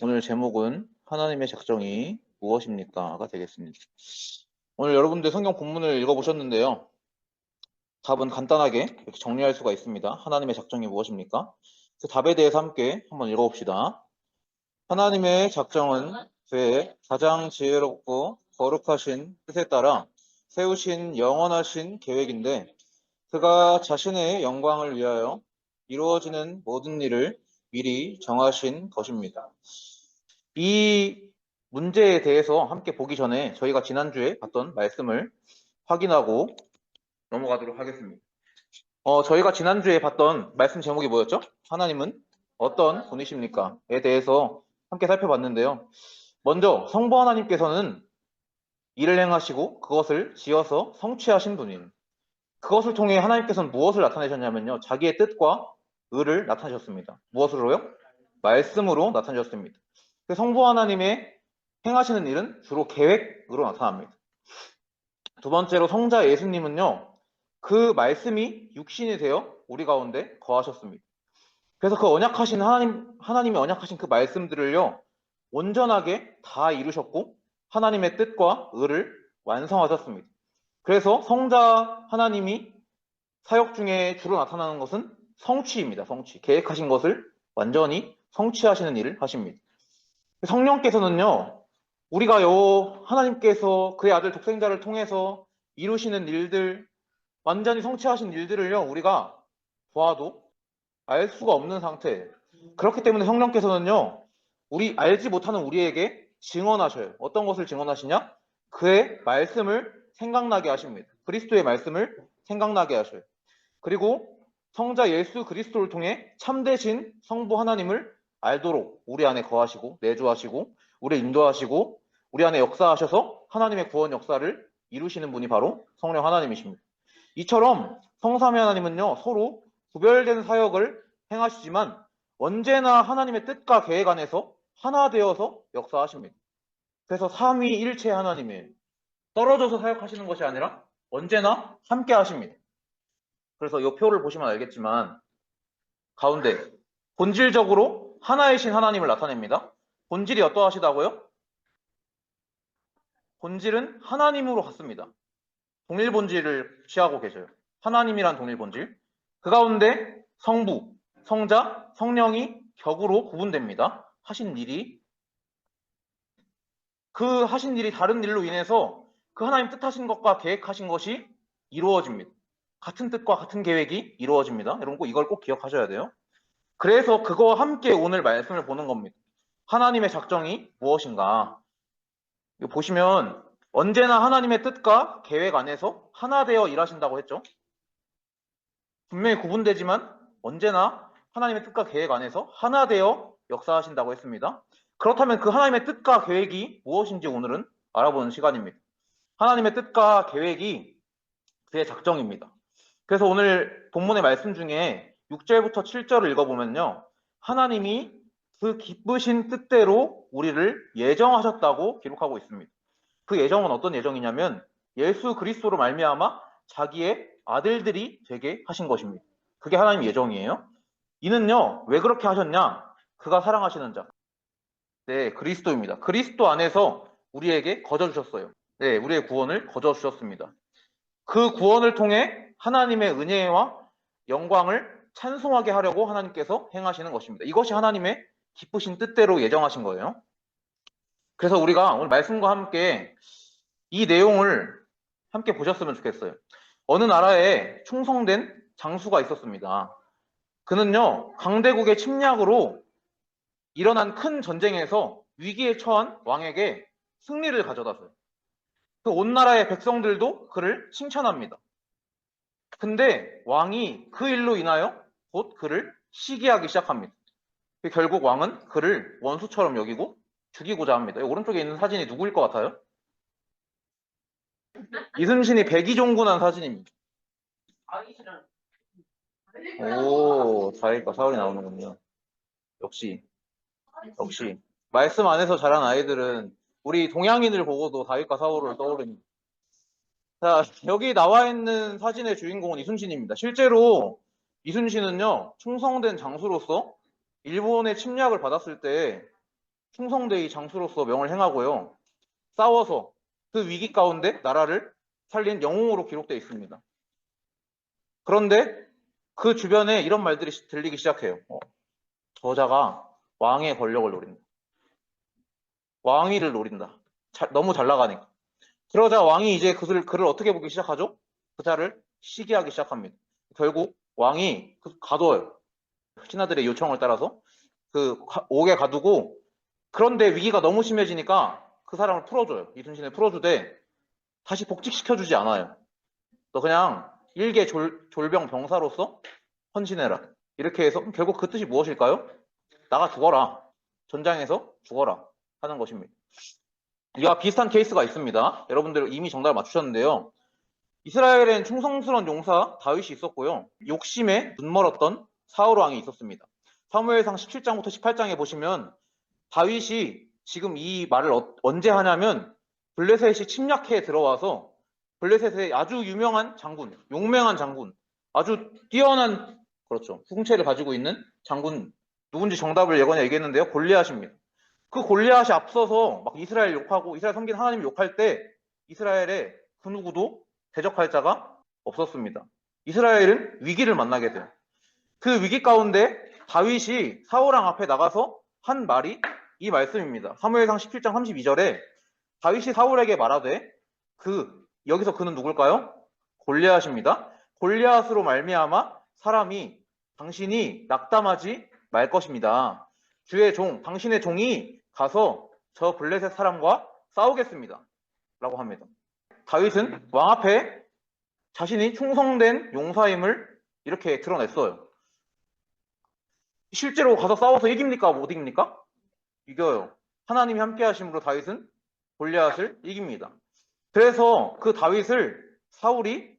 오늘 제목은 하나님의 작정이 무엇입니까?가 되겠습니다. 오늘 여러분들 성경 본문을 읽어보셨는데요. 답은 간단하게 이렇게 정리할 수가 있습니다. 하나님의 작정이 무엇입니까? 그 답에 대해서 함께 한번 읽어봅시다. 하나님의 작정은 그의 가장 지혜롭고 거룩하신 뜻에 따라 세우신 영원하신 계획인데 그가 자신의 영광을 위하여 이루어지는 모든 일을 미리 정하신 것입니다. 이 문제에 대해서 함께 보기 전에 저희가 지난주에 봤던 말씀을 확인하고 넘어가도록 하겠습니다. 저희가 지난주에 봤던 말씀 제목이 뭐였죠? 하나님은 어떤 분이십니까? 에 대해서 함께 살펴봤는데요. 먼저 성부 하나님께서는 일을 행하시고 그것을 지어서 성취하신 분인, 그것을 통해 하나님께서는 무엇을 나타내셨냐면요. 자기의 뜻과 의를 나타내셨습니다. 무엇으로요? 말씀으로 나타내셨습니다. 성부 하나님의 행하시는 일은 주로 계획으로 나타납니다. 두 번째로 성자 예수님은요. 그 말씀이 육신이 되어 우리 가운데 거하셨습니다. 그래서 그 언약하신 하나님이 언약하신 그 말씀들을요. 온전하게 다 이루셨고 하나님의 뜻과 의를 완성하셨습니다. 그래서 성자 하나님이 사역 중에 주로 나타나는 것은 성취입니다. 성취. 계획하신 것을 완전히 성취하시는 일을 하십니다. 성령께서는요, 우리가요, 하나님께서 그의 아들 독생자를 통해서 이루시는 일들, 완전히 성취하신 일들을요, 우리가 보아도 알 수가 없는 상태. 그렇기 때문에 성령께서는요, 우리 알지 못하는 우리에게 증언하셔요. 어떤 것을 증언하시냐? 그의 말씀을 생각나게 하십니다. 그리스도의 말씀을 생각나게 하셔요. 그리고 성자 예수 그리스도를 통해 참되신 성부 하나님을 알도록 우리 안에 거하시고 내주하시고 우리 인도하시고 우리 안에 역사하셔서 하나님의 구원 역사를 이루시는 분이 바로 성령 하나님이십니다. 이처럼 성삼위 하나님은요, 서로 구별된 사역을 행하시지만 언제나 하나님의 뜻과 계획 안에서 하나 되어서 역사하십니다. 그래서 삼위일체 하나님이에요. 떨어져서 사역하시는 것이 아니라 언제나 함께 하십니다. 그래서 이 표를 보시면 알겠지만 가운데 본질적으로 하나이신 하나님을 나타냅니다. 본질이 어떠하시다고요? 본질은 하나님으로 같습니다. 동일 본질을 취하고 계셔요. 하나님이란 동일 본질. 그 가운데 성부, 성자, 성령이 격으로 구분됩니다. 하신 일이 다른 일로 인해서 그 하나님 뜻하신 것과 계획하신 것이 이루어집니다. 같은 뜻과 같은 계획이 이루어집니다. 여러분 이걸 꼭 기억하셔야 돼요. 그래서 그거와 함께 오늘 말씀을 보는 겁니다. 하나님의 작정이 무엇인가? 이거 보시면 언제나 하나님의 뜻과 계획 안에서 하나 되어 일하신다고 했죠. 분명히 구분되지만 언제나 하나님의 뜻과 계획 안에서 하나 되어 역사하신다고 했습니다. 그렇다면 그 하나님의 뜻과 계획이 무엇인지 오늘은 알아보는 시간입니다. 하나님의 뜻과 계획이 그의 작정입니다. 그래서 오늘 본문의 말씀 중에 6절부터 7절을 읽어보면요. 하나님이 그 기쁘신 뜻대로 우리를 예정하셨다고 기록하고 있습니다. 그 예정은 어떤 예정이냐면 예수 그리스도로 말미암아 자기의 아들들이 되게 하신 것입니다. 그게 하나님 예정이에요. 이는요. 왜 그렇게 하셨냐? 그가 사랑하시는 자. 네, 그리스도입니다. 그리스도 안에서 우리에게 거저주셨어요. 네, 우리의 구원을 거저주셨습니다. 그 구원을 통해 하나님의 은혜와 영광을 찬송하게 하려고 하나님께서 행하시는 것입니다. 이것이 하나님의 기쁘신 뜻대로 예정하신 거예요. 그래서 우리가 오늘 말씀과 함께 이 내용을 함께 보셨으면 좋겠어요. 어느 나라에 충성된 장수가 있었습니다. 그는요, 강대국의 침략으로 일어난 큰 전쟁에서 위기에 처한 왕에게 승리를 가져다줘요. 그 온 나라의 백성들도 그를 칭찬합니다. 근데 왕이 그 일로 인하여 곧 그를 시기하기 시작합니다. 결국 왕은 그를 원수처럼 여기고 죽이고자 합니다. 오른쪽에 있는 사진이 누구일 것 같아요? 이순신이 백의종군한 사진입니다. 오, 다윗과 사울이 나오는군요. 역시 말씀 안에서 자란 아이들은 우리 동양인을 보고도 다윗과 사울을 떠오릅니다. 자, 여기 나와 있는 사진의 주인공은 이순신입니다. 실제로 이순신은요, 충성된 장수로서 일본의 침략을 받았을 때 충성되이 장수로서 명을 행하고요. 싸워서 그 위기 가운데 나라를 살린 영웅으로 기록되어 있습니다. 그런데 그 주변에 이런 말들이 들리기 시작해요. 저자가 왕의 권력을 노린다. 왕위를 노린다. 너무 잘 나가니까. 그러자 왕이 이제 그를 어떻게 보기 시작하죠? 그자를 시기하기 시작합니다. 결국 왕이 가둬요. 신하들의 요청을 따라서 그 옥에 가두고, 그런데 위기가 너무 심해지니까 그 사람을 풀어줘요. 이순신을 풀어주되 다시 복직시켜주지 않아요. 너 그냥 일개 졸병 병사로서 헌신해라. 이렇게 해서 결국 그 뜻이 무엇일까요? 나가 죽어라. 전장에서 죽어라 하는 것입니다. 이와 비슷한 케이스가 있습니다. 여러분들 이미 정답을 맞추셨는데요. 이스라엘엔 충성스러운 용사 다윗이 있었고요. 욕심에 눈멀었던 사울 왕이 있었습니다. 사무엘상 17장부터 18장에 보시면 다윗이 지금 이 말을 언제 하냐면 블레셋이 침략해 들어와서 블레셋의 아주 유명한 장군, 용맹한 장군, 아주 뛰어난, 그렇죠, 풍채를 가지고 있는 장군, 누군지 정답을 예전에 얘기했는데요. 골리앗입니다. 그 골리앗이 앞서서 막 이스라엘 욕하고 이스라엘 섬긴 하나님 욕할 때 이스라엘에 그 누구도 대적할 자가 없었습니다. 이스라엘은 위기를 만나게 돼요. 그 위기 가운데 다윗이 사울왕 앞에 나가서 한 말이 이 말씀입니다. 사무엘상 17장 32절에 다윗이 사울에게 말하되, 여기서 그는 누굴까요? 골리앗입니다. 골리앗으로 말미암아 사람이 당신이 낙담하지 말 것입니다. 주의 종, 당신의 종이 가서 저 블레셋 사람과 싸우겠습니다. 라고 합니다. 다윗은 왕 앞에 자신이 충성된 용사임을 이렇게 드러냈어요. 실제로 가서 싸워서 이깁니까? 못 이깁니까? 이겨요. 하나님이 함께 하심으로 다윗은 골리앗을 이깁니다. 그래서 그 다윗을 사울이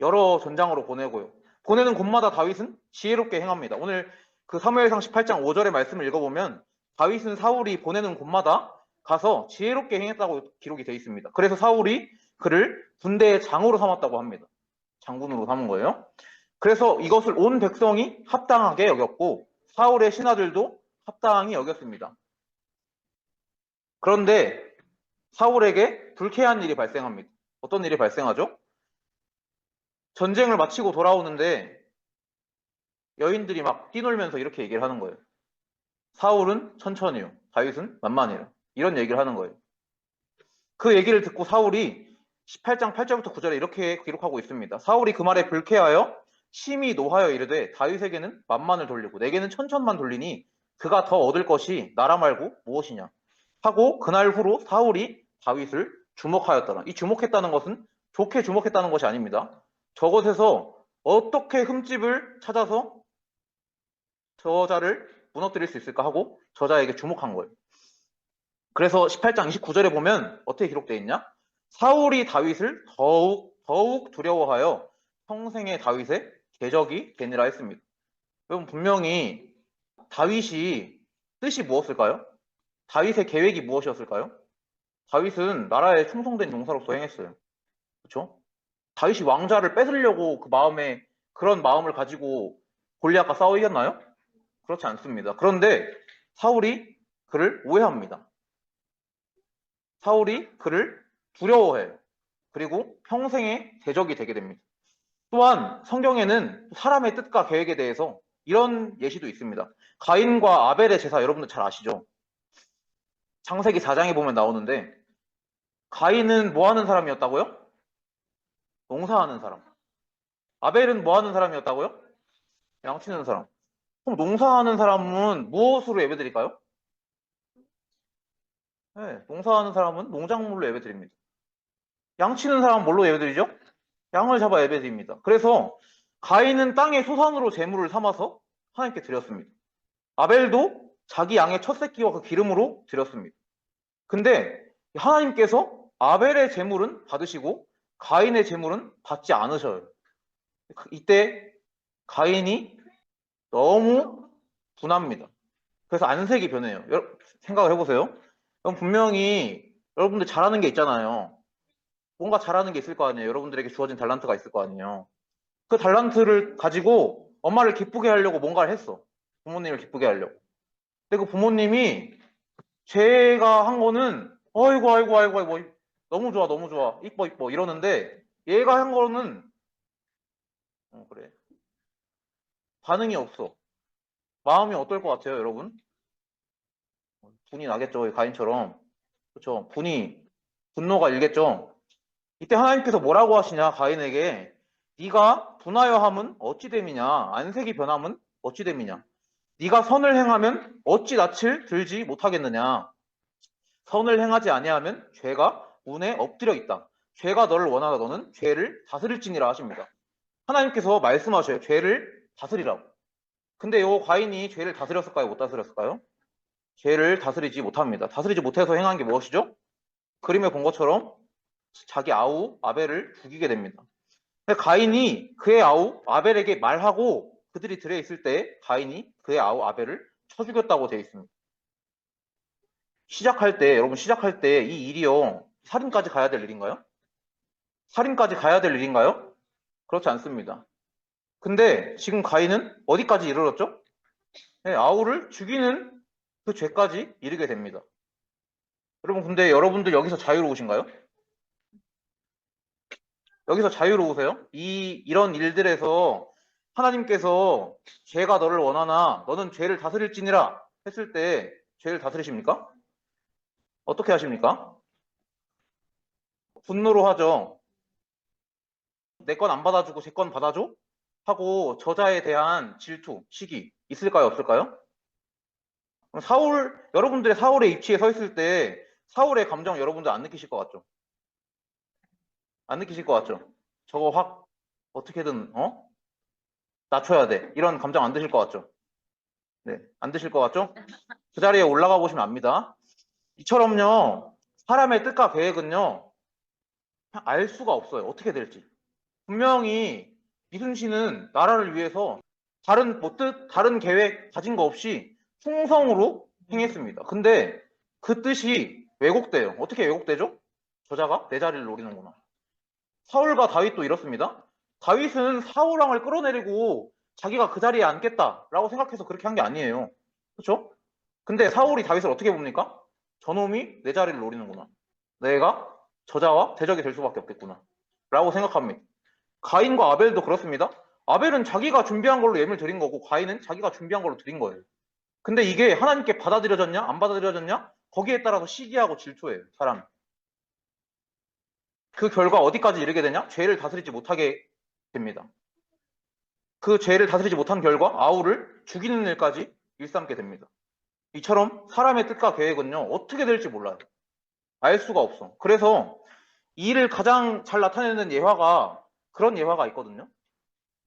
여러 전장으로 보내고요. 보내는 곳마다 다윗은 지혜롭게 행합니다. 오늘 그 사무엘상 18장 5절의 말씀을 읽어보면 다윗은 사울이 보내는 곳마다 가서 지혜롭게 행했다고 기록이 되어 있습니다. 그래서 사울이 그를 군대의 장으로 삼았다고 합니다. 장군으로 삼은 거예요. 그래서 이것을 온 백성이 합당하게 여겼고 사울의 신하들도 합당히 여겼습니다. 그런데 사울에게 불쾌한 일이 발생합니다. 어떤 일이 발생하죠? 전쟁을 마치고 돌아오는데 여인들이 막 뛰놀면서 이렇게 얘기를 하는 거예요. 사울은 천천히요, 다윗은 만만해요. 이런 얘기를 하는 거예요. 그 얘기를 듣고 사울이 18장 8절부터 9절에 이렇게 기록하고 있습니다. 사울이 그 말에 불쾌하여 심히 노하여 이르되 다윗에게는 만만을 돌리고 내게는 천천만 돌리니 그가 더 얻을 것이 나라 말고 무엇이냐 하고 그날 후로 사울이 다윗을 주목하였더라. 이 주목했다는 것은 좋게 주목했다는 것이 아닙니다. 저것에서 어떻게 흠집을 찾아서 저자를 무너뜨릴 수 있을까 하고 저자에게 주목한 거예요. 그래서 18장 29절에 보면 어떻게 기록되어 있냐? 사울이 다윗을 더욱 두려워하여 평생의 다윗의 궤적이 되니라 했습니다. 여러분, 분명히 다윗이 뜻이 무엇일까요? 다윗의 계획이 무엇이었을까요? 다윗은 나라에 충성된 용사로서 행했어요. 그렇죠? 다윗이 왕자를 뺏으려고 그런 마음을 가지고 골리앗과 싸워 이겼나요? 그렇지 않습니다. 그런데 사울이 그를 오해합니다. 사울이 그를 두려워해요. 그리고 평생의 대적이 되게 됩니다. 또한 성경에는 사람의 뜻과 계획에 대해서 이런 예시도 있습니다. 가인과 아벨의 제사 여러분들 잘 아시죠? 창세기 4장에 보면 나오는데 가인은 뭐 하는 사람이었다고요? 농사하는 사람. 아벨은 뭐 하는 사람이었다고요? 양치는 사람. 그럼 농사하는 사람은 무엇으로 예배드릴까요? 네, 농사하는 사람은 농작물로 예배드립니다. 양치는 사람은 뭘로 예배드리죠? 양을 잡아 예배드립니다. 그래서 가인은 땅의 소산으로 제물을 삼아서 하나님께 드렸습니다. 아벨도 자기 양의 첫 새끼와 그 기름으로 드렸습니다. 근데 하나님께서 아벨의 제물은 받으시고 가인의 제물은 받지 않으셔요. 이때 가인이 너무 분합니다. 그래서 안색이 변해요. 생각을 해보세요. 그럼 분명히 여러분들 잘하는 게 있잖아요. 뭔가 잘하는 게 있을 거 아니에요. 여러분들에게 주어진 달란트가 있을 거 아니에요. 그 달란트를 가지고 엄마를 기쁘게 하려고 뭔가를 했어. 부모님을 기쁘게 하려고. 근데 그 부모님이 쟤가 한 거는 어이구 아이고 아이고 아이고 너무 좋아 너무 좋아 이뻐 이뻐 이러는데 얘가 한 거는 그래 반응이 없어. 마음이 어떨 것 같아요, 여러분? 분이 나겠죠, 가인처럼. 그렇죠? 분노가 일겠죠. 이때 하나님께서 뭐라고 하시냐, 가인에게. 네가 분하여 함은 어찌 됨이냐, 안색이 변함은 어찌 됨이냐. 네가 선을 행하면 어찌 낯을 들지 못하겠느냐. 선을 행하지 아니하면 죄가 운에 엎드려 있다. 죄가 너를 원하다 너는 죄를 다스릴지니라 하십니다. 하나님께서 말씀하셔요. 죄를 다스리라고. 근데 요 과인이 죄를 다스렸을까요? 못 다스렸을까요? 죄를 다스리지 못합니다. 다스리지 못해서 행한 게 무엇이죠? 그림에 본 것처럼 자기 아우 아벨을 죽이게 됩니다. 가인이 그의 아우 아벨에게 말하고 그들이 들에 있을 때 가인이 그의 아우 아벨을 쳐 죽였다고 되어 있습니다. 여러분 시작할 때 이 일이요 살인까지 가야 될 일인가요? 살인까지 가야 될 일인가요? 그렇지 않습니다. 근데 지금 가인은 어디까지 이르렀죠? 네, 아우를 죽이는 그 죄까지 이르게 됩니다. 여러분 근데 여러분들 여기서 자유로우신가요? 여기서 자유로우세요? 이런 일들에서 하나님께서 죄가 너를 원하나 너는 죄를 다스릴지니라 했을 때 죄를 다스리십니까? 어떻게 하십니까? 분노로 하죠. 내 건 안 받아주고 제 건 받아줘? 하고 저자에 대한 질투, 시기 있을까요? 없을까요? 여러분들의 사울의 입지에 서 있을 때 사울의 감정 여러분들 안 느끼실 것 같죠? 안 느끼실 것 같죠? 저거 확 어떻게든 낮춰야 돼. 이런 감정 안 드실 것 같죠? 네, 안 드실 것 같죠? 그 자리에 올라가 보시면 압니다. 이처럼요, 사람의 뜻과 계획은요, 알 수가 없어요. 어떻게 될지. 분명히 이순신은 나라를 위해서 다른 계획 가진 거 없이 충성으로 행했습니다. 근데 그 뜻이 왜곡돼요. 어떻게 왜곡되죠? 저자가 내 자리를 노리는구나. 사울과 다윗도 이렇습니다. 다윗은 사울왕을 끌어내리고 자기가 그 자리에 앉겠다라고 생각해서 그렇게 한 게 아니에요. 그렇죠? 근데 사울이 다윗을 어떻게 봅니까? 저놈이 내 자리를 노리는구나. 내가 저자와 대적이 될 수밖에 없겠구나. 라고 생각합니다. 가인과 아벨도 그렇습니다. 아벨은 자기가 준비한 걸로 예물 드린 거고 가인은 자기가 준비한 걸로 드린 거예요. 근데 이게 하나님께 받아들여졌냐 안 받아들여졌냐 거기에 따라서 시기하고 질투해요. 사람. 그 결과 어디까지 이르게 되냐? 죄를 다스리지 못하게 됩니다. 그 죄를 다스리지 못한 결과 아우를 죽이는 일까지 일삼게 됩니다. 이처럼 사람의 뜻과 계획은요 어떻게 될지 몰라요. 알 수가 없어. 그래서 이 일을 가장 잘 나타내는 그런 예화가 있거든요.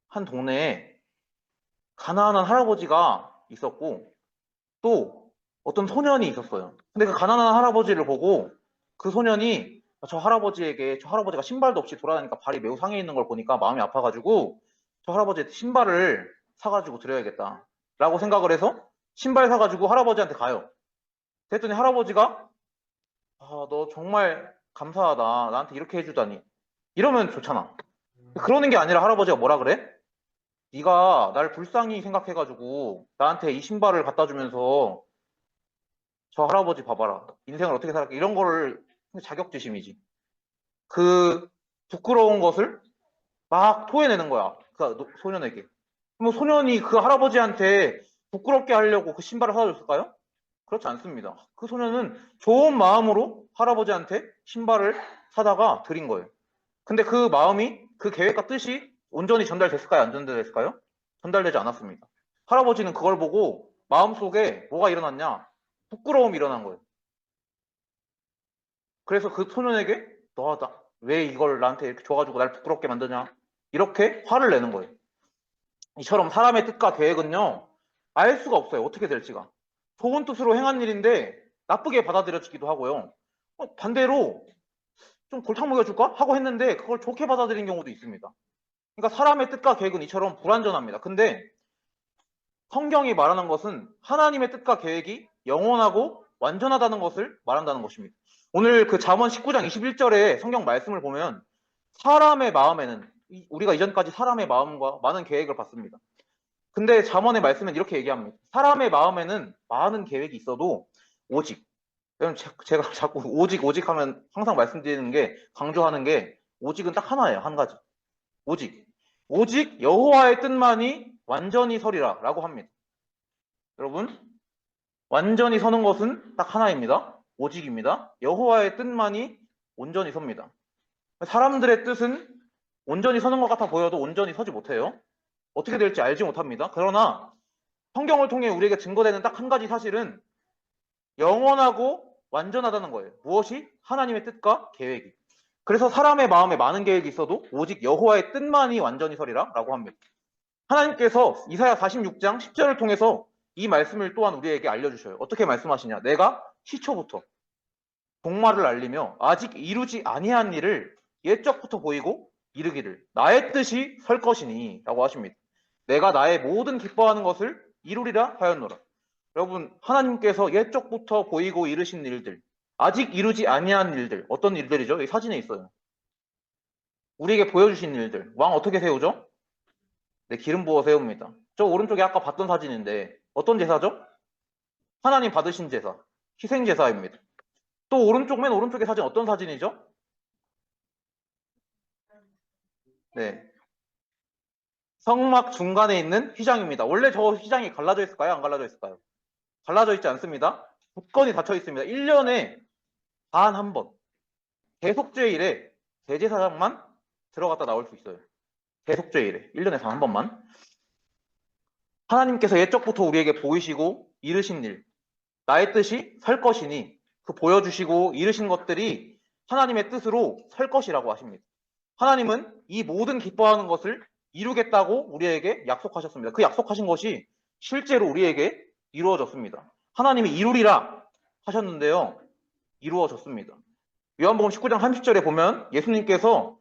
한 동네에 가난한 할아버지가 있었고 또 어떤 소년이 있었어요. 근데 그 가난한 할아버지를 보고 그 소년이 저 할아버지가 신발도 없이 돌아다니까 발이 매우 상해 있는 걸 보니까 마음이 아파가지고 저 할아버지한테 신발을 사가지고 드려야겠다 라고 생각을 해서 신발 사가지고 할아버지한테 가요. 그랬더니 할아버지가 너 정말 감사하다. 나한테 이렇게 해주다니. 이러면 좋잖아. 그러는 게 아니라 할아버지가 뭐라 그래? 네가 날 불쌍히 생각해가지고 나한테 이 신발을 갖다 주면서 저 할아버지 봐봐라. 인생을 어떻게 살았까? 이런 거를 자격지심이지. 그 부끄러운 것을 막 토해내는 거야. 그 소년에게. 그럼 소년이 그 할아버지한테 부끄럽게 하려고 그 신발을 사다 줬을까요? 그렇지 않습니다. 그 소년은 좋은 마음으로 할아버지한테 신발을 사다가 드린 거예요. 근데 그 마음이 그 계획과 뜻이 온전히 전달됐을까요? 안 전달됐을까요? 전달되지 않았습니다. 할아버지는 그걸 보고 마음속에 뭐가 일어났냐? 부끄러움이 일어난 거예요. 그래서 그 소년에게 왜 이걸 나한테 이렇게 줘가지고 날 부끄럽게 만드냐? 이렇게 화를 내는 거예요. 이처럼 사람의 뜻과 계획은요. 알 수가 없어요. 어떻게 될지가. 좋은 뜻으로 행한 일인데 나쁘게 받아들여지기도 하고요. 반대로 좀 골탕 먹여줄까? 하고 했는데 그걸 좋게 받아들인 경우도 있습니다. 그러니까 사람의 뜻과 계획은 이처럼 불완전합니다. 근데 성경이 말하는 것은 하나님의 뜻과 계획이 영원하고 완전하다는 것을 말한다는 것입니다. 오늘 그 잠언 19장 21절에 성경 말씀을 보면 사람의 마음에는 우리가 이전까지 사람의 마음과 많은 계획을 봤습니다. 근데 잠언의 말씀은 이렇게 얘기합니다. 사람의 마음에는 많은 계획이 있어도 오직 왜냐면 제가 자꾸 오직 하면 항상 말씀드리는 게, 강조하는 게, 오직은 딱 하나예요. 한 가지. 오직 여호와의 뜻만이 완전히 서리라 라고 합니다. 여러분, 완전히 서는 것은 딱 하나입니다. 오직입니다. 여호와의 뜻만이 온전히 섭니다. 사람들의 뜻은 온전히 서는 것 같아 보여도 온전히 서지 못해요. 어떻게 될지 알지 못합니다. 그러나 성경을 통해 우리에게 증거되는 딱 한 가지 사실은 영원하고 완전하다는 거예요. 무엇이? 하나님의 뜻과 계획이. 그래서 사람의 마음에 많은 계획이 있어도 오직 여호와의 뜻만이 완전히 서리라 라고 합니다. 하나님께서 이사야 46장 10절을 통해서 이 말씀을 또한 우리에게 알려주셔요. 어떻게 말씀하시냐? 내가 시초부터 종말을 알리며 아직 이루지 아니한 일을 옛적부터 보이고 이르기를 나의 뜻이 설 것이니 라고 하십니다. 내가 나의 모든 기뻐하는 것을 이루리라 하였노라. 여러분, 하나님께서 옛적부터 보이고 이르신 일들, 아직 이루지 아니한 일들, 어떤 일들이죠? 여기 사진에 있어요. 우리에게 보여주신 일들. 왕 어떻게 세우죠? 네, 기름 부어 세웁니다. 저 오른쪽에 아까 봤던 사진인데 어떤 제사죠? 하나님 받으신 제사, 희생 제사입니다. 또 맨 오른쪽의 사진 어떤 사진이죠? 네, 성막 중간에 있는 휘장입니다. 원래 저 휘장이 갈라져 있을까요? 안 갈라져 있을까요? 갈라져 있지 않습니다. 굳건히 닫혀 있습니다. 1년에 단 한 번, 대속죄일에 대제사장만 들어갔다 나올 수 있어요. 대속죄일에 1년에 단 한 번만. 하나님께서 옛적부터 우리에게 보이시고 이르신 일, 나의 뜻이 설 것이니 그 보여주시고 이르신 것들이 하나님의 뜻으로 설 것이라고 하십니다. 하나님은 이 모든 기뻐하는 것을 이루겠다고 우리에게 약속하셨습니다. 그 약속하신 것이 실제로 우리에게 이루어졌습니다. 하나님이 이루리라 하셨는데요. 이루어졌습니다. 요한복음 19장 30절에 보면 예수님께서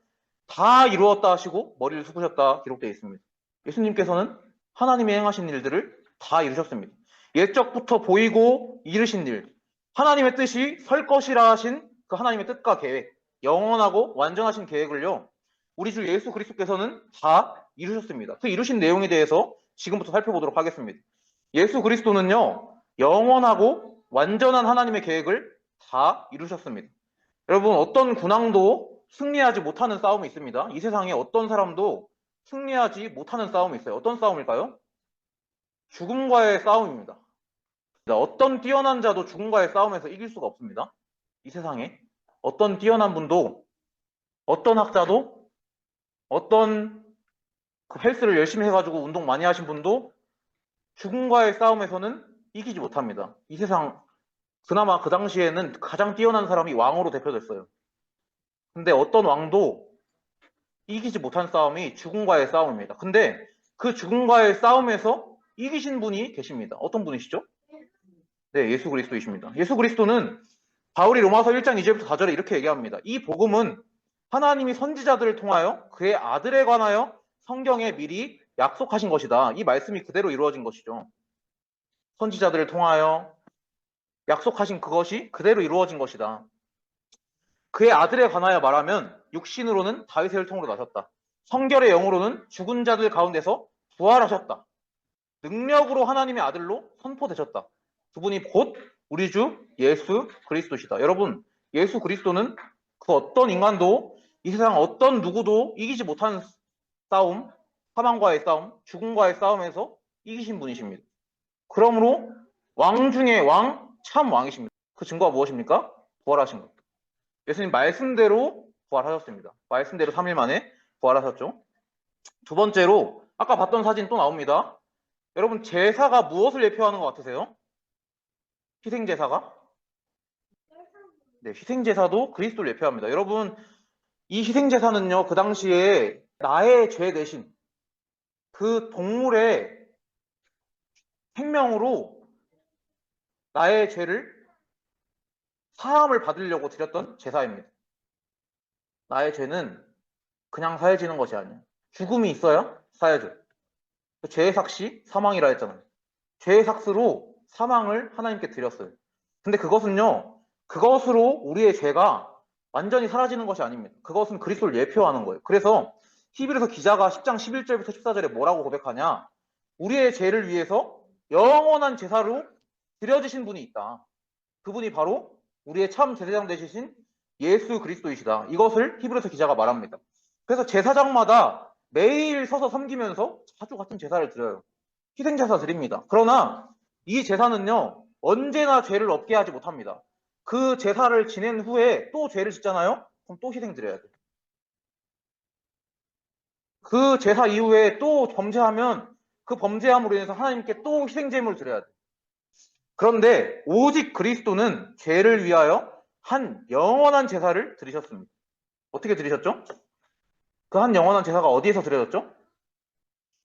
다 이루었다 하시고 머리를 숙으셨다 기록되어 있습니다. 예수님께서는 하나님이 행하신 일들을 다 이루셨습니다. 옛적부터 보이고 이르신 일, 하나님의 뜻이 설 것이라 하신 그 하나님의 뜻과 계획, 영원하고 완전하신 계획을요, 우리 주 예수 그리스도께서는 다 이루셨습니다. 그 이루신 내용에 대해서 지금부터 살펴보도록 하겠습니다. 예수 그리스도는요, 영원하고 완전한 하나님의 계획을 다 이루셨습니다. 여러분, 어떤 군왕도 승리하지 못하는 싸움이 있습니다. 이 세상에 어떤 사람도 승리하지 못하는 싸움이 있어요. 어떤 싸움일까요? 죽음과의 싸움입니다. 어떤 뛰어난 자도 죽음과의 싸움에서 이길 수가 없습니다. 이 세상에 어떤 뛰어난 분도, 어떤 학자도, 어떤 그 헬스를 열심히 해가지고 운동 많이 하신 분도 죽음과의 싸움에서는 이기지 못합니다. 이 세상 그나마 그 당시에는 가장 뛰어난 사람이 왕으로 대표됐어요. 근데 어떤 왕도 이기지 못한 싸움이 죽음과의 싸움입니다. 근데 그 죽음과의 싸움에서 이기신 분이 계십니다. 어떤 분이시죠? 네, 예수 그리스도이십니다. 예수 그리스도는 바울이 로마서 1장 2절부터 4절에 이렇게 얘기합니다. 이 복음은 하나님이 선지자들을 통하여 그의 아들에 관하여 성경에 미리 약속하신 것이다. 이 말씀이 그대로 이루어진 것이죠. 선지자들을 통하여 약속하신 그것이 그대로 이루어진 것이다. 그의 아들에 관하여 말하면 육신으로는 다윗의 혈통으로 나셨다. 성결의 영으로는 죽은 자들 가운데서 부활하셨다. 능력으로 하나님의 아들로 선포되셨다. 그분이 곧 우리 주 예수 그리스도시다. 여러분, 예수 그리스도는 그 어떤 인간도 이 세상 어떤 누구도 이기지 못하는 싸움, 사망과의 싸움, 죽음과의 싸움에서 이기신 분이십니다. 그러므로 왕 중에 왕, 참 왕이십니다. 그 증거가 무엇입니까? 부활하신 것. 예수님 말씀대로 부활하셨습니다. 말씀대로 3일 만에 부활하셨죠. 두 번째로 아까 봤던 사진 또 나옵니다. 여러분, 제사가 무엇을 예표하는 것 같으세요? 희생제사가? 네, 희생제사도 그리스도를 예표합니다. 여러분, 이 희생제사는요, 그 당시에 나의 죄 대신 그 동물의 생명으로 나의 죄를 사함을 받으려고 드렸던 제사입니다. 나의 죄는 그냥 사해지는 것이 아니에요. 죽음이 있어야 사해져요. 죄의 삭시, 사망이라 했잖아요. 죄의 삭스로 사망을 하나님께 드렸어요. 근데 그것은요, 그것으로 우리의 죄가 완전히 사라지는 것이 아닙니다. 그것은 그리스도를 예표하는 거예요. 그래서 히브리서 기자가 10장 11절부터 14절에 뭐라고 고백하냐? 우리의 죄를 위해서 영원한 제사로 드려지신 분이 있다. 그분이 바로 우리의 참 제사장 되시신 예수 그리스도이시다. 이것을 히브리서 기자가 말합니다. 그래서 제사장마다 매일 서서 섬기면서 자주 같은 제사를 드려요. 희생제사 드립니다. 그러나 이 제사는요, 언제나 죄를 없게 하지 못합니다. 그 제사를 지낸 후에 또 죄를 짓잖아요? 그럼 또 희생 드려야 돼요. 그 제사 이후에 또 범죄하면 그 범죄함으로 인해서 하나님께 또 희생제물을 드려야 돼요. 그런데 오직 그리스도는 죄를 위하여 한 영원한 제사를 드리셨습니다. 어떻게 드리셨죠? 그 한 영원한 제사가 어디에서 드려졌죠?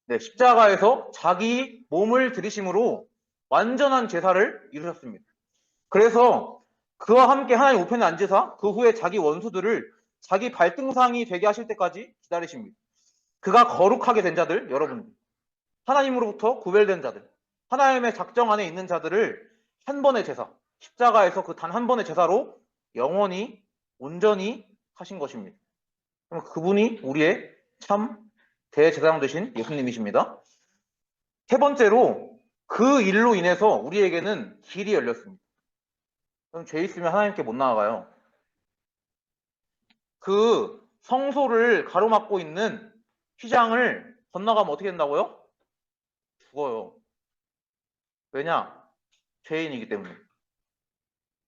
네, 십자가에서 자기 몸을 드리심으로 완전한 제사를 이루셨습니다. 그래서 그와 함께 하나님 우편에 앉으사 그 후에 자기 원수들을 자기 발등상이 되게 하실 때까지 기다리십니다. 그가 거룩하게 된 자들, 여러분, 하나님으로부터 구별된 자들, 하나님의 작정 안에 있는 자들을 한 번의 제사, 십자가에서 그 단 한 번의 제사로 영원히 온전히 하신 것입니다. 그럼 그분이 우리의 참 대제사장 되신 예수님이십니다. 세 번째로 그 일로 인해서 우리에게는 길이 열렸습니다. 그럼 죄 있으면 하나님께 못 나아가요. 그 성소를 가로막고 있는 휘장을 건너가면 어떻게 된다고요? 죽어요. 왜냐? 죄인이기 때문에.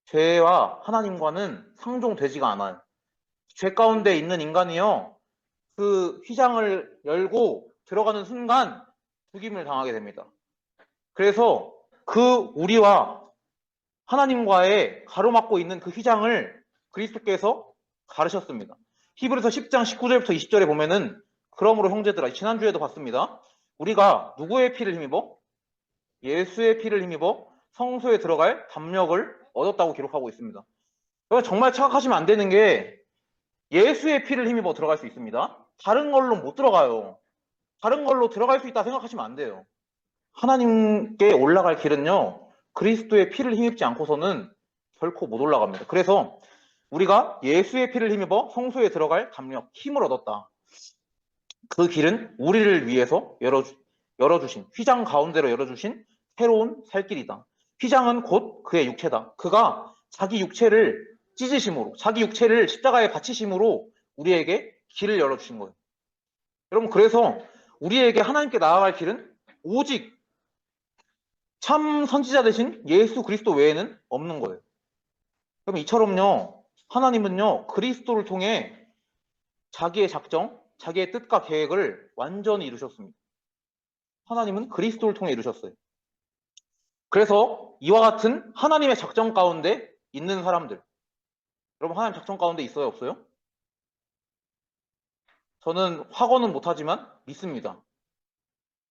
죄와 하나님과는 상종되지가 않아요. 죄 가운데 있는 인간이요, 그 휘장을 열고 들어가는 순간 죽임을 당하게 됩니다. 그래서 그 우리와 하나님과의 가로막고 있는 그 휘장을 그리스도께서 가르셨습니다. 히브리서 10장 19절부터 20절에 보면은, 그러므로 형제들아, 지난주에도 봤습니다. 우리가 누구의 피를 힘입어? 예수의 피를 힘입어 성소에 들어갈 담력을 얻었다고 기록하고 있습니다. 정말 착각하시면 안 되는 게, 예수의 피를 힘입어 들어갈 수 있습니다. 다른 걸로 못 들어가요. 다른 걸로 들어갈 수 있다 생각하시면 안 돼요. 하나님께 올라갈 길은요, 그리스도의 피를 힘입지 않고서는 결코 못 올라갑니다. 그래서 우리가 예수의 피를 힘입어 성소에 들어갈 담력, 힘을 얻었다. 그 길은 우리를 위해서 열어주신, 휘장 가운데로 열어주신 새로운 살 길이다. 휘장은 곧 그의 육체다. 그가 자기 육체를 찢으심으로, 자기 육체를 십자가에 바치심으로 우리에게 길을 열어주신 거예요. 여러분, 그래서 우리에게 하나님께 나아갈 길은 오직 참 선지자 되신 예수 그리스도 외에는 없는 거예요. 그럼 이처럼요, 하나님은요, 그리스도를 통해 자기의 작정, 자기의 뜻과 계획을 완전히 이루셨습니다. 하나님은 그리스도를 통해 이루셨어요. 그래서 이와 같은 하나님의 작정 가운데 있는 사람들, 여러분, 하나님 작정 가운데 있어요, 없어요? 저는 확언은 못하지만 믿습니다.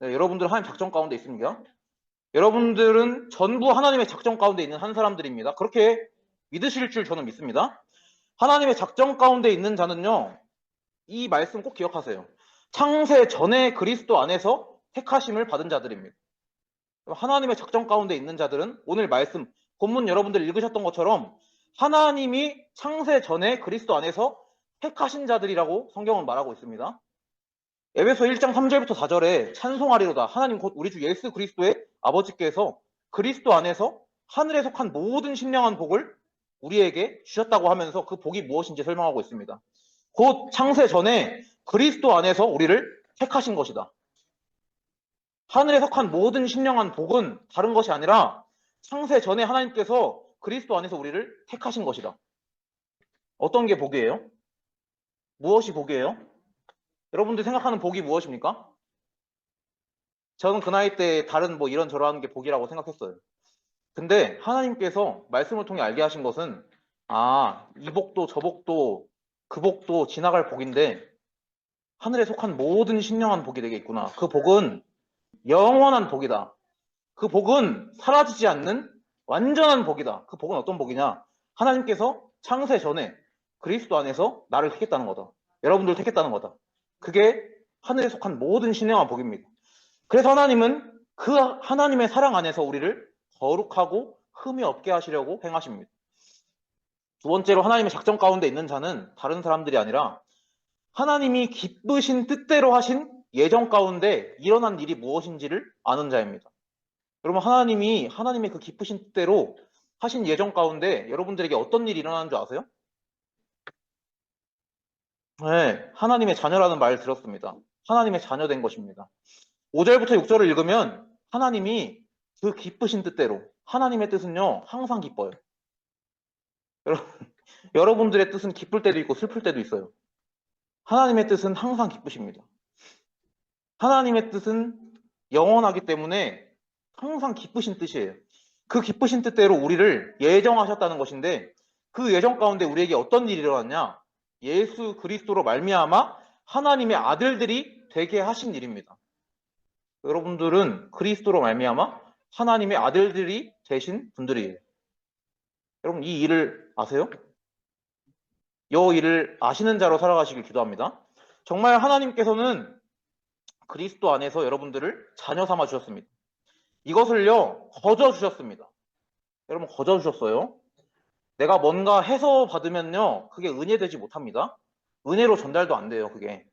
네, 여러분들 하나님 작정 가운데 있습니까? 여러분들은 전부 하나님의 작정 가운데 있는 한 사람들입니다. 그렇게 믿으실 줄 저는 믿습니다. 하나님의 작정 가운데 있는 자는요, 이 말씀 꼭 기억하세요. 창세 전에 그리스도 안에서 택하심을 받은 자들입니다. 하나님의 작정 가운데 있는 자들은 오늘 말씀, 본문 여러분들 읽으셨던 것처럼 하나님이 창세 전에 그리스도 안에서 택하신 자들이라고 성경은 말하고 있습니다. 에베소 1장 3절부터 4절에 찬송하리로다. 하나님 곧 우리 주 예수 그리스도의 아버지께서 그리스도 안에서 하늘에 속한 모든 신령한 복을 우리에게 주셨다고 하면서 그 복이 무엇인지 설명하고 있습니다. 곧 창세 전에 그리스도 안에서 우리를 택하신 것이다. 하늘에 속한 모든 신령한 복은 다른 것이 아니라 창세 전에 하나님께서 그리스도 안에서 우리를 택하신 것이다. 어떤 게 복이에요? 무엇이 복이에요? 여러분들 생각하는 복이 무엇입니까? 저는 그 나이 때 다른 뭐 이런저런 게 복이라고 생각했어요. 근데 하나님께서 말씀을 통해 알게 하신 것은, 이 복도 저 복도 그 복도 지나갈 복인데 하늘에 속한 모든 신령한 복이 되게 있구나. 그 복은 영원한 복이다. 그 복은 사라지지 않는 완전한 복이다. 그 복은 어떤 복이냐? 하나님께서 창세 전에 그리스도 안에서 나를 택했다는 거다. 여러분들 택했다는 거다. 그게 하늘에 속한 모든 신령한 복입니다. 그래서 하나님은 그 하나님의 사랑 안에서 우리를 거룩하고 흠이 없게 하시려고 행하십니다. 두 번째로, 하나님의 작정 가운데 있는 자는 다른 사람들이 아니라 하나님이 기쁘신 뜻대로 하신 예정 가운데 일어난 일이 무엇인지를 아는 자입니다. 여러분, 하나님의 그 기쁘신 뜻대로 하신 예정 가운데 여러분들에게 어떤 일이 일어나는 줄 아세요? 네, 하나님의 자녀라는 말 들었습니다. 하나님의 자녀 된 것입니다. 5절부터 6절을 읽으면 하나님이 그 기쁘신 뜻대로, 하나님의 뜻은요 항상 기뻐요. 여러분들의 뜻은 기쁠 때도 있고 슬플 때도 있어요. 하나님의 뜻은 항상 기쁘십니다. 하나님의 뜻은 영원하기 때문에 항상 기쁘신 뜻이에요. 그 기쁘신 뜻대로 우리를 예정하셨다는 것인데, 그 예정 가운데 우리에게 어떤 일이 일어났냐? 예수 그리스도로 말미암아 하나님의 아들들이 되게 하신 일입니다. 여러분들은 그리스도로 말미암아 하나님의 아들들이 되신 분들이에요. 여러분, 이 일을 아세요? 이 일을 아시는 자로 살아가시길 기도합니다. 정말 하나님께서는 그리스도 안에서 여러분들을 자녀 삼아 주셨습니다. 이것을요 거저 주셨습니다. 여러분, 거저 주셨어요. 내가 뭔가 해서 받으면요 그게 은혜 되지 못합니다. 은혜로 전달도 안 돼요. 그게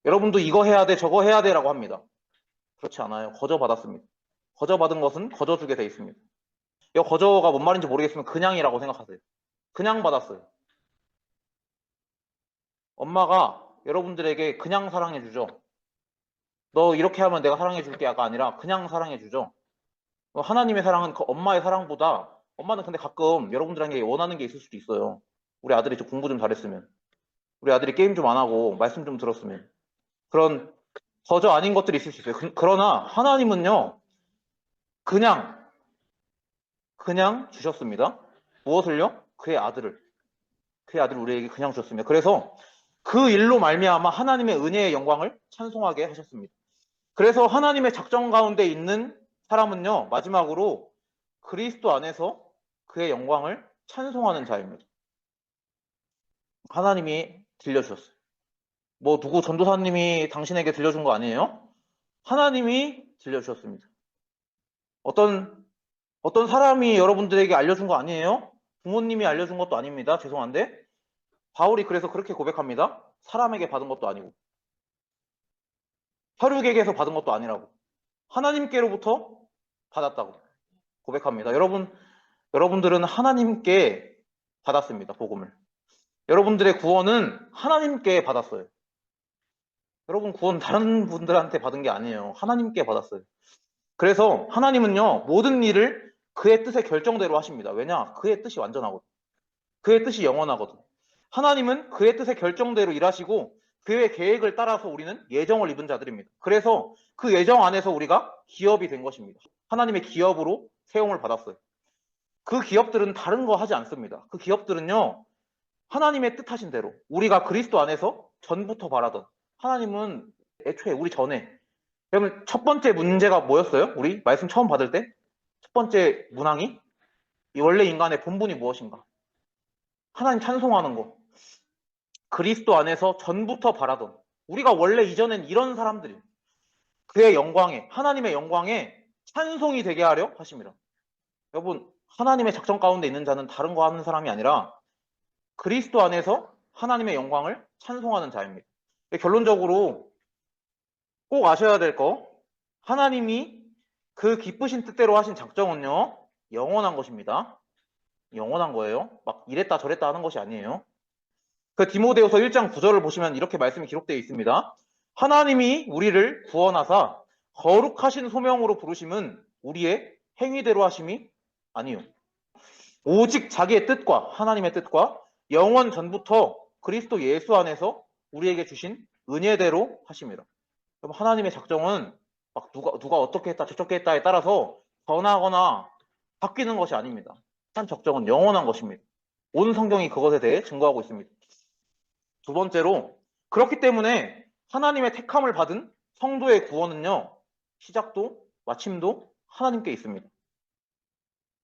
여러분도 이거 해야 돼 저거 해야 돼 라고 합니다. 그렇지 않아요. 거저 받았습니다. 거저 받은 것은 거저 주게 돼 있습니다. 이 거저가 뭔 말인지 모르겠으면 그냥이라고 생각하세요. 그냥 받았어요. 엄마가 여러분들에게 그냥 사랑해 주죠. 너 이렇게 하면 내가 사랑해 줄게가 아니라 그냥 사랑해 주죠. 하나님의 사랑은 그 엄마의 사랑보다, 엄마는 근데 가끔 여러분들에게 원하는 게 있을 수도 있어요. 우리 아들이 좀 공부 좀 잘했으면, 우리 아들이 게임 좀 안 하고 말씀 좀 들었으면, 그런 거저 아닌 것들이 있을 수 있어요. 그러나 하나님은요 그냥 주셨습니다. 무엇을요? 그의 아들을 우리에게 그냥 주셨습니다. 그래서 그 일로 말미암아 하나님의 은혜의 영광을 찬송하게 하셨습니다. 그래서 하나님의 작정 가운데 있는 사람은요 마지막으로 그리스도 안에서 그의 영광을 찬송하는 자입니다. 하나님이 들려주셨어요. 뭐 누구 전도사님이 당신에게 들려준 거 아니에요? 하나님이 들려주셨습니다. 어떤 사람이 여러분들에게 알려준 거 아니에요? 부모님이 알려준 것도 아닙니다. 죄송한데 바울이 그래서 그렇게 고백합니다. 사람에게 받은 것도 아니고 혈육에게서 받은 것도 아니라고, 하나님께로부터 받았다고 고백합니다. 여러분들은 하나님께 받았습니다. 복음을. 여러분들의 구원은 하나님께 받았어요. 여러분 구원 다른 분들한테 받은 게 아니에요. 하나님께 받았어요. 그래서 하나님은요 모든 일을 그의 뜻의 결정대로 하십니다. 왜냐? 그의 뜻이 완전하거든. 그의 뜻이 영원하거든. 하나님은 그의 뜻의 결정대로 일하시고 그의 계획을 따라서 우리는 예정을 입은 자들입니다. 그래서 그 예정 안에서 우리가 기업이 된 것입니다. 하나님의 기업으로 세움을 받았어요. 그 기업들은 다른 거 하지 않습니다. 그 기업들은요 하나님의 뜻하신 대로 우리가 그리스도 안에서 전부터 바라던, 하나님은 애초에 우리 전에, 여러분 첫 번째 문제가 뭐였어요? 우리 말씀 처음 받을 때 첫 번째 문항이 이 원래 인간의 본분이 무엇인가? 하나님 찬송하는 거. 그리스도 안에서 전부터 바라던, 우리가 원래 이전엔 이런 사람들이 그의 영광에, 하나님의 영광에 찬송이 되게 하려 하십니다. 여러분, 하나님의 작정 가운데 있는 자는 다른 거 하는 사람이 아니라 그리스도 안에서 하나님의 영광을 찬송하는 자입니다. 결론적으로 꼭 아셔야 될 거, 하나님이 그 기쁘신 뜻대로 하신 작정은요 영원한 것입니다. 영원한 거예요. 막 이랬다 저랬다 하는 것이 아니에요. 그 디모데후서 1장 9절을 보시면 이렇게 말씀이 기록되어 있습니다. 하나님이 우리를 구원하사 거룩하신 소명으로 부르심은 우리의 행위대로 하심이 아니요, 오직 자기의 뜻과 하나님의 뜻과 영원 전부터 그리스도 예수 안에서 우리에게 주신 은혜대로 하십니다. 그럼 하나님의 작정은 막 누가 어떻게 했다 저렇게 했다에 따라서 변하거나 바뀌는 것이 아닙니다. 한 적정은 영원한 것입니다. 온 성경이 그것에 대해 증거하고 있습니다. 두 번째로, 그렇기 때문에 하나님의 택함을 받은 성도의 구원은요 시작도 마침도 하나님께 있습니다.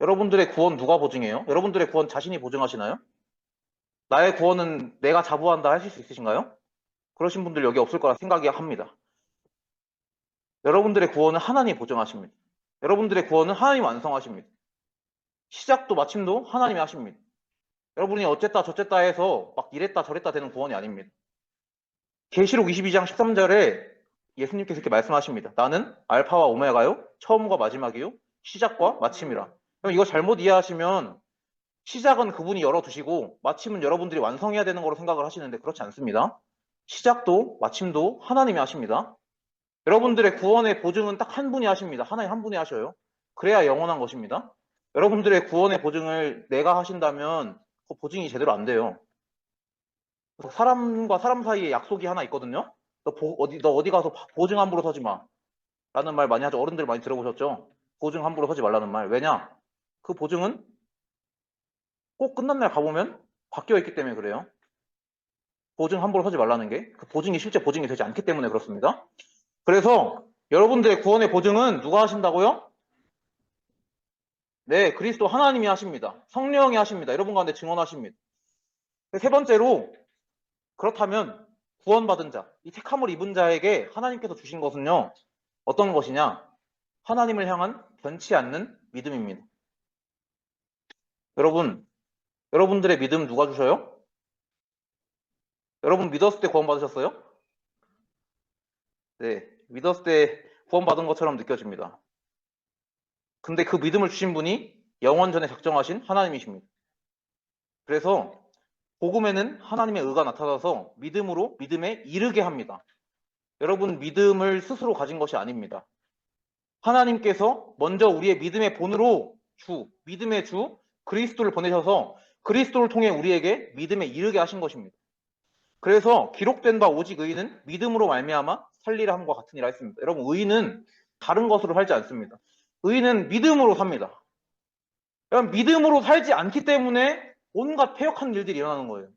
여러분들의 구원 누가 보증해요? 여러분들의 구원 자신이 보증하시나요? 나의 구원은 내가 자부한다 하실 수 있으신가요? 그러신 분들 여기 없을 거라 생각이 합니다. 여러분들의 구원은 하나님이 보증하십니다. 여러분들의 구원은 하나님이 완성하십니다. 시작도 마침도 하나님이 하십니다. 여러분이 어쨌다 저쨌다 해서 막 이랬다 저랬다 되는 구원이 아닙니다. 계시록 22장 13절에 예수님께서 이렇게 말씀하십니다. 나는 알파와 오메가요, 처음과 마지막이요, 시작과 마침이라. 그럼 이거 잘못 이해하시면 시작은 그분이 열어두시고 마침은 여러분들이 완성해야 되는 거로 생각을 하시는데 그렇지 않습니다. 시작도 마침도 하나님이 하십니다. 여러분들의 구원의 보증은 딱 한 분이 하십니다. 하나님 한 분이 하셔요. 그래야 영원한 것입니다. 여러분들의 구원의 보증을 내가 하신다면 그 보증이 제대로 안 돼요. 사람과 사람 사이에 약속이 하나 있거든요. 너 어디 가서 보증 함부로 서지 마. 라는 말 많이 하죠. 어른들 많이 들어보셨죠? 보증 함부로 서지 말라는 말. 왜냐? 그 보증은 꼭 끝난 날 가보면 바뀌어 있기 때문에 그래요. 보증 함부로 서지 말라는 게 그 보증이 실제 보증이 되지 않기 때문에 그렇습니다. 그래서 여러분들의 구원의 보증은 누가 하신다고요? 네, 그리스도 하나님이 하십니다. 성령이 하십니다. 여러분 가운데 증언하십니다. 세 번째로 그렇다면 구원받은 자, 이 택함을 입은 자에게 하나님께서 주신 것은요. 어떤 것이냐? 하나님을 향한 변치 않는 믿음입니다. 여러분들의 믿음 누가 주셔요? 여러분 믿었을 때 구원받으셨어요? 네, 믿었을 때 구원받은 것처럼 느껴집니다. 근데 그 믿음을 주신 분이 영원 전에 작정하신 하나님이십니다. 그래서 복음에는 하나님의 의가 나타나서 믿음으로 믿음에 이르게 합니다. 여러분 믿음을 스스로 가진 것이 아닙니다. 하나님께서 먼저 우리의 믿음의 본으로 믿음의 주 그리스도를 보내셔서 그리스도를 통해 우리에게 믿음에 이르게 하신 것입니다. 그래서 기록된 바 오직 의인은 믿음으로 말미암아 살리라 함과 같으니라 했습니다. 여러분 의인은 다른 것으로 살지 않습니다. 의인은 믿음으로 삽니다. 여러분 믿음으로 살지 않기 때문에 온갖 패역한 일들이 일어나는 거예요.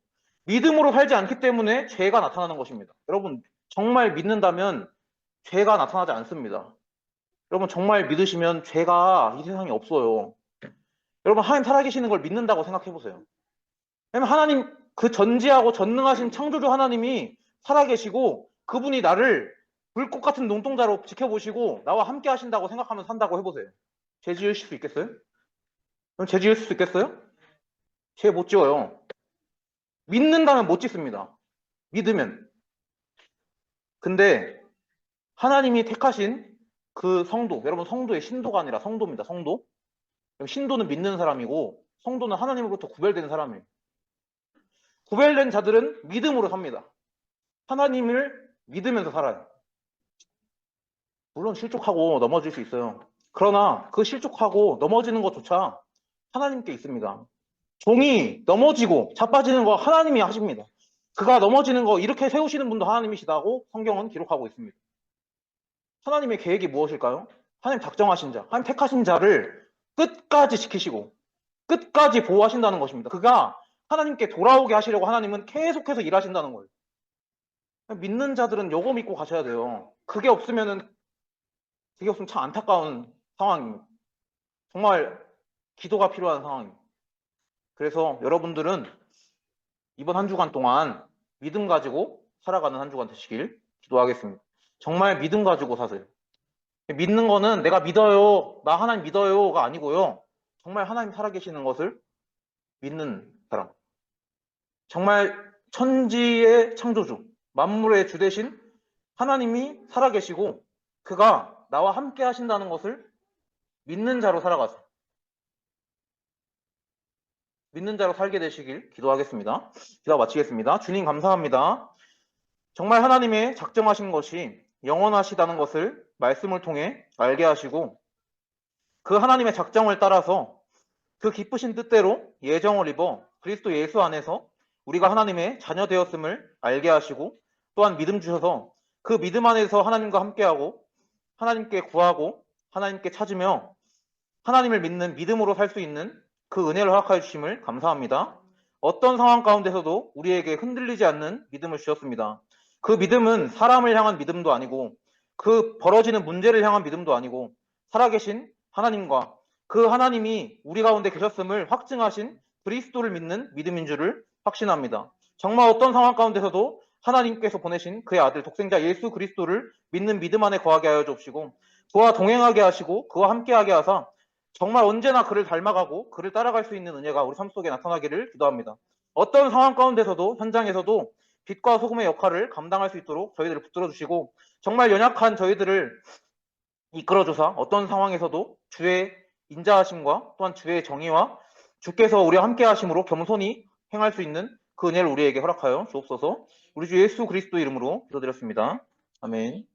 믿음으로 살지 않기 때문에 죄가 나타나는 것입니다. 여러분 정말 믿는다면 죄가 나타나지 않습니다. 여러분 정말 믿으시면 죄가 이 세상에 없어요. 여러분 하나님 살아계시는 걸 믿는다고 생각해보세요. 왜냐면 하나님 그 전지하고 전능하신 창조주 하나님이 살아계시고 그분이 나를 불꽃 같은 눈동자로 지켜보시고 나와 함께 하신다고 생각하면 산다고 해보세요. 죄 지으실 수 있겠어요? 그럼 죄 지을 수 있겠어요? 죄 못 지어요. 믿는다면 못 짓습니다. 믿으면. 근데 하나님이 택하신 그 성도, 여러분 성도의 신도가 아니라 성도입니다. 성도. 신도는 믿는 사람이고 성도는 하나님으로부터 구별된 사람이에요. 구별된 자들은 믿음으로 삽니다. 하나님을 믿으면서 살아요. 물론 실족하고 넘어질 수 있어요. 그러나 그 실족하고 넘어지는 것조차 하나님께 있습니다. 종이 넘어지고 자빠지는 거 하나님이 하십니다. 그가 넘어지는 거 이렇게 세우시는 분도 하나님이시다고 성경은 기록하고 있습니다. 하나님의 계획이 무엇일까요? 하나님 작정하신 자, 하나님 택하신 자를 끝까지 지키시고 끝까지 보호하신다는 것입니다. 그가 하나님께 돌아오게 하시려고 하나님은 계속해서 일하신다는 거예요. 믿는 자들은 요거 믿고 가셔야 돼요. 그게 없으면 참 안타까운 상황입니다. 정말 기도가 필요한 상황입니다. 그래서 여러분들은 이번 한 주간 동안 믿음 가지고 살아가는 한 주간 되시길 기도하겠습니다. 정말 믿음 가지고 사세요. 믿는 거는 내가 믿어요, 나 하나님 믿어요가 아니고요. 정말 하나님 살아계시는 것을 믿는 사람. 정말 천지의 창조주, 만물의 주 대신 하나님이 살아계시고 그가 나와 함께 하신다는 것을 믿는 자로 살아가세요. 믿는 자로 살게 되시길 기도하겠습니다. 기도 마치겠습니다. 주님 감사합니다. 정말 하나님의 작정하신 것이 영원하시다는 것을 말씀을 통해 알게 하시고 그 하나님의 작정을 따라서 그 기쁘신 뜻대로 예정을 입어 그리스도 예수 안에서 우리가 하나님의 자녀 되었음을 알게 하시고 또한 믿음 주셔서 그 믿음 안에서 하나님과 함께하고 하나님께 구하고 하나님께 찾으며 하나님을 믿는 믿음으로 살 수 있는 그 은혜를 허락하여 주심을 감사합니다. 어떤 상황 가운데서도 우리에게 흔들리지 않는 믿음을 주셨습니다. 그 믿음은 사람을 향한 믿음도 아니고 그 벌어지는 문제를 향한 믿음도 아니고 살아계신 하나님과 그 하나님이 우리 가운데 계셨음을 확증하신 그리스도를 믿는 믿음인 줄을 확신합니다. 정말 어떤 상황 가운데서도 하나님께서 보내신 그의 아들 독생자 예수 그리스도를 믿는 믿음 안에 거하게 하여 주옵시고 그와 동행하게 하시고 그와 함께하게 하사 정말 언제나 그를 닮아가고 그를 따라갈 수 있는 은혜가 우리 삶 속에 나타나기를 기도합니다. 어떤 상황 가운데서도 현장에서도 빛과 소금의 역할을 감당할 수 있도록 저희들을 붙들어 주시고 정말 연약한 저희들을 이끌어 주사 어떤 상황에서도 주의 인자하심과 또한 주의 정의와 주께서 우리와 함께 하심으로 겸손히 행할 수 있는 그 은혜를 우리에게 허락하여 주옵소서. 우리 주 예수 그리스도 이름으로 기도드렸습니다. 아멘.